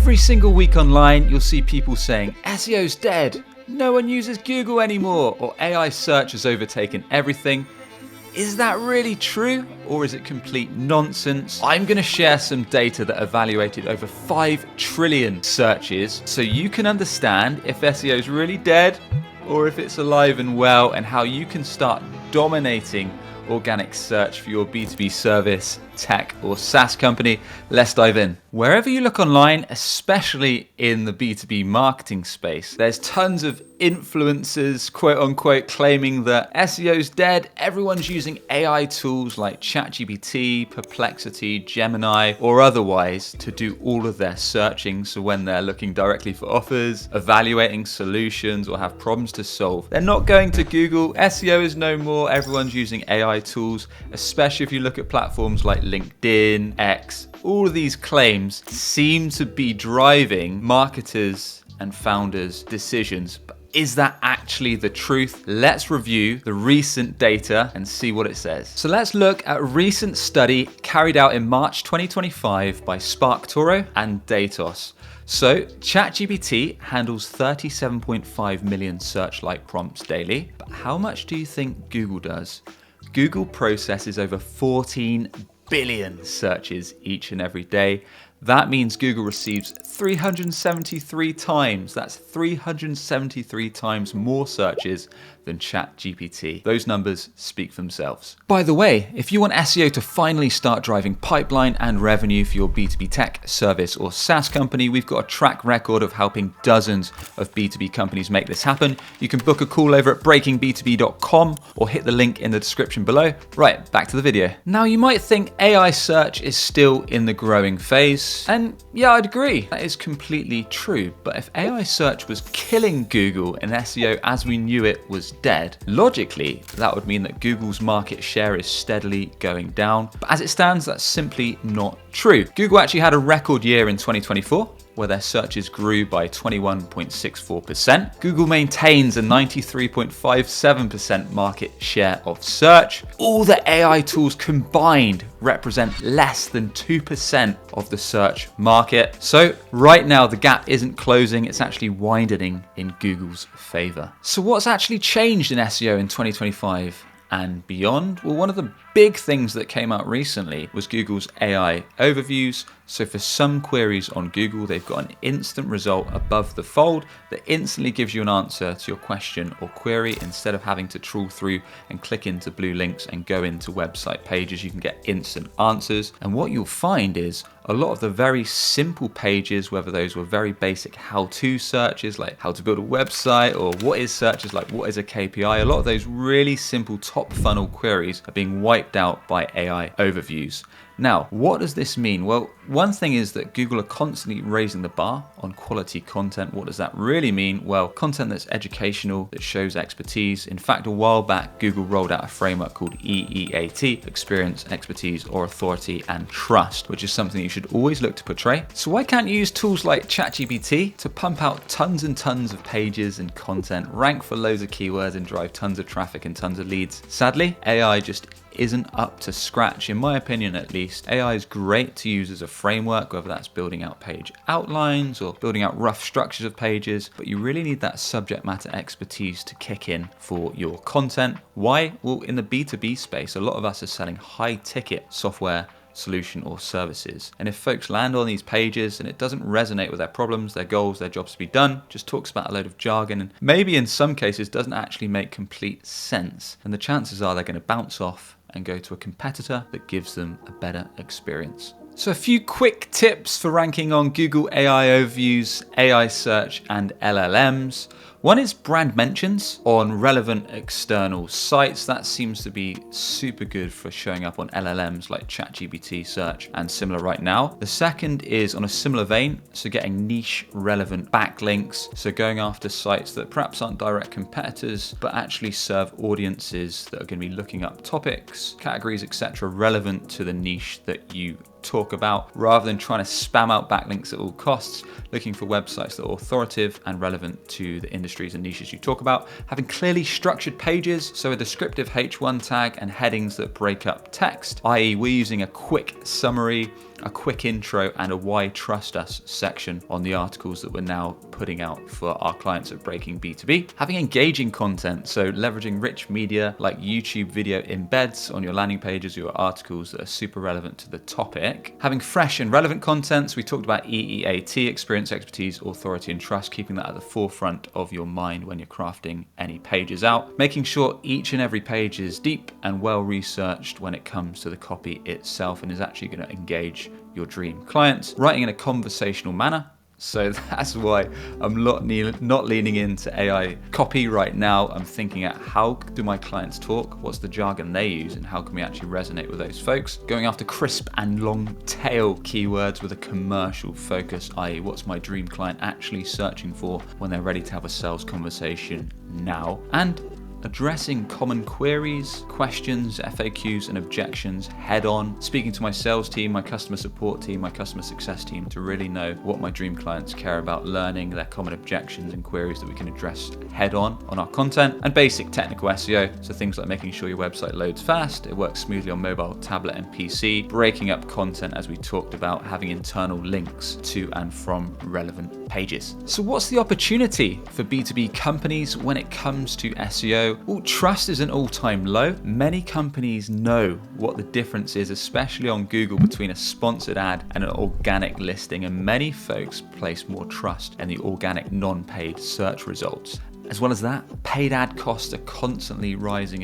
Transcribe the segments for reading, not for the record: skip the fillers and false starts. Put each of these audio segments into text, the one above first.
Every single week online, you'll see people saying, SEO's dead, no one uses Google anymore, or AI search has overtaken everything. Is that really true, or is it complete nonsense? I'm going to share some data that evaluated over 5 trillion searches so you can understand if SEO is really dead or if it's alive and well, and how you can start dominating organic search for your B2B service, tech, or SaaS company. Let's dive in. Wherever you look online, especially in the B2B marketing space, there's tons of influencers, quote unquote, claiming that SEO's dead. Everyone's using AI tools like ChatGPT, Perplexity, Gemini, or otherwise to do all of their searching. So when they're looking directly for offers, evaluating solutions, or have problems to solve, they're not going to Google. SEO is no more. Everyone's using AI tools, especially if you look at platforms like LinkedIn, X. All of these claims seem to be driving marketers and founders' decisions. But is that actually the truth? Let's review the recent data and see what it says. So let's look at a recent study carried out in March 2025 by SparkToro and Datos. So ChatGPT handles 37.5 million search-like prompts daily. But how much do you think Google does? Google processes over 14 billion searches each and every day. That means Google receives 373 times, that's 373 times more searches than ChatGPT. Those numbers speak for themselves. By the way, if you want SEO to finally start driving pipeline and revenue for your B2B tech, service, or SaaS company, we've got a track record of helping dozens of B2B companies make this happen. You can book a call over at breakingb2b.com or hit the link in the description below. Right, back to the video. Now you might think AI search is still in the growing phase. And yeah, I'd agree. That is completely true. But if AI search was killing Google and SEO as we knew it was dead, logically, that would mean that Google's market share is steadily going down. But as it stands, that's simply not true. Google actually had a record year in 2024. Where their searches grew by 21.64%. Google maintains a 93.57% market share of search. All the AI tools combined represent less than 2% of the search market. So right now the gap isn't closing, it's actually widening in Google's favor. So what's actually changed in SEO in 2025? And beyond? Well, one of the big things that came out recently was Google's AI overviews. So for some queries on Google, they've got an instant result above the fold that instantly gives you an answer to your question or query. Instead of having to trawl through and click into blue links and go into website pages, you can get instant answers. And what you'll find is a lot of the very simple pages, whether those were very basic how-to searches like how to build a website or what is searches like what is a KPI, a lot of those really simple top funnel queries are being wiped out by AI overviews. Now, what does this mean? Well, one thing is that Google are constantly raising the bar on quality content. What does that really mean? Well, content that's educational, that shows expertise. In fact, a while back, Google rolled out a framework called EEAT, experience, expertise, or authority and trust, which is something you should always look to portray. So why can't you use tools like ChatGPT to pump out tons and tons of pages and content, rank for loads of keywords and drive tons of traffic and tons of leads? Sadly, AI just isn't up to scratch, in my opinion at least. AI is great to use as a framework, whether that's building out page outlines or building out rough structures of pages, but you really need that subject matter expertise to kick in for your content. Why? Well, in the B2B space, a lot of us are selling high ticket software, solution, or services. And if folks land on these pages and it doesn't resonate with their problems, their goals, their jobs to be done, just talks about a load of jargon and maybe in some cases doesn't actually make complete sense, and the chances are they're going to bounce off and go to a competitor that gives them a better experience. So a few quick tips for ranking on Google AI overviews, AI search, and LLMs. One is brand mentions on relevant external sites. That seems to be super good for showing up on LLMs like ChatGPT search and similar right now. The second is on a similar vein, so getting niche relevant backlinks. So going after sites that perhaps aren't direct competitors, but actually serve audiences that are going to be looking up topics, categories, etc. relevant to the niche that you talk about, rather than trying to spam out backlinks at all costs, looking for websites that are authoritative and relevant to the industries and niches you talk about. Having clearly structured pages, so a descriptive H1 tag and headings that break up text, i.e. we're using a quick summary a quick intro and a why trust us section on the articles that we're now putting out for our clients at Breaking B2B. Having engaging content, so leveraging rich media like YouTube video embeds on your landing pages or your articles that are super relevant to the topic. Having fresh and relevant content, so we talked about EEAT, experience, expertise, authority and trust, keeping that at the forefront of your mind when you're crafting any pages out. Making sure each and every page is deep and well researched when it comes to the copy itself and is actually going to engage your dream clients. Writing in a conversational manner. So that's why I'm not leaning into AI copy right now. I'm thinking at how do my clients talk? What's the jargon they use? And how can we actually resonate with those folks? Going after crisp and long tail keywords with a commercial focus, i.e. what's my dream client actually searching for when they're ready to have a sales conversation now? And addressing common queries, questions, FAQs, and objections head on. Speaking to my sales team, my customer support team, my customer success team to really know what my dream clients care about, learning their common objections and queries that we can address head on our content. And basic technical SEO, so things like making sure your website loads fast, it works smoothly on mobile, tablet, and PC, breaking up content as we talked about, having internal links to and from relevant pages. So what's the opportunity for B2B companies when it comes to SEO? Well, trust is an all-time low. Many companies know what the difference is, especially on Google, between a sponsored ad and an organic listing, and many folks place more trust in the organic non-paid search results. As well as that, paid ad costs are constantly rising,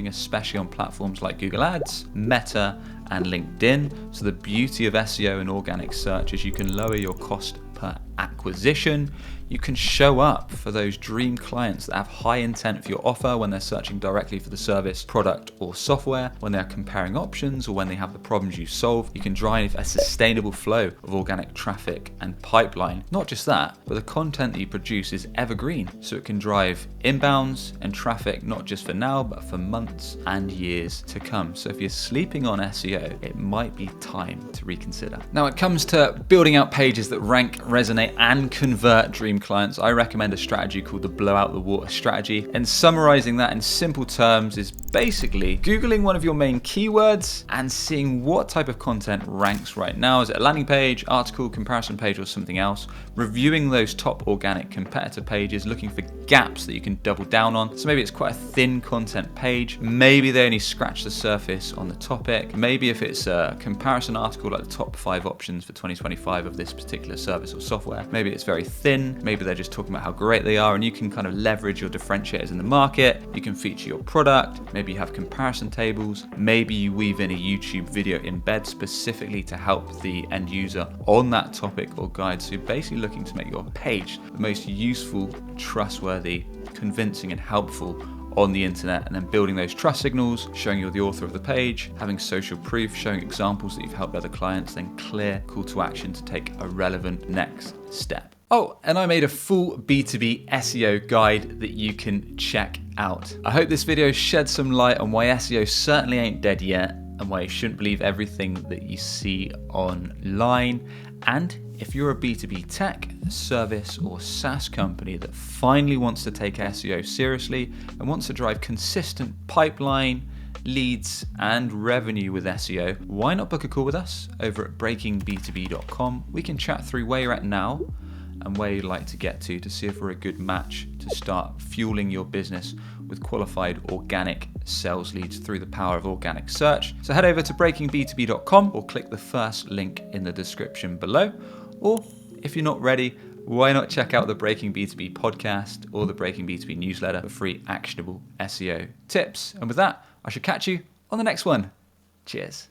especially on platforms like Google Ads, Meta, and LinkedIn. So the beauty of SEO and organic search is you can lower your cost per acquisition. You can show up for those dream clients that have high intent for your offer when they're searching directly for the service, product, or software, when they're comparing options, or when they have the problems you solve. You can drive a sustainable flow of organic traffic and pipeline. Not just that, but the content that you produce is evergreen, so it can drive inbounds and traffic, not just for now, but for months and years to come. So if you're sleeping on SEO, it might be time to reconsider. Now, when it comes to building out pages that rank, resonate, and convert dream clients, I recommend a strategy called the blow out the water strategy. And summarizing that in simple terms is basically Googling one of your main keywords and seeing what type of content ranks right now. Is it a landing page, article, comparison page, or something else? Reviewing those top organic competitor pages, looking for gaps that you can double down on. So maybe it's quite a thin content page. Maybe they only scratch the surface on the topic. Maybe if it's a comparison article like the top 5 options for 2025 of this particular service or software, maybe it's very thin. Maybe they're just talking about how great they are, and you can kind of leverage your differentiators in the market. You can feature your product. Maybe you have comparison tables. Maybe you weave in a YouTube video embed specifically to help the end user on that topic or guide. So you're basically looking to make your page the most useful, trustworthy, convincing, and helpful on the internet, and then building those trust signals, showing you're the author of the page, having social proof, showing examples that you've helped other clients, then clear call to action to take a relevant next step. Oh, and I made a full B2B SEO guide that you can check out. I hope this video shed some light on why SEO certainly ain't dead yet, and why you shouldn't believe everything that you see online. And if you're a B2B tech, service, or SaaS company that finally wants to take SEO seriously and wants to drive consistent pipeline, leads, and revenue with SEO, why not book a call with us over at breakingb2b.com? We can chat through where you're at now and where you'd like to get to see if we're a good match to start fueling your business with qualified organic sales leads through the power of organic search. So head over to breakingb2b.com or click the first link in the description below. Or if you're not ready, why not check out the Breaking B2B podcast or the Breaking B2B newsletter for free actionable SEO tips. And with that, I shall catch you on the next one. Cheers.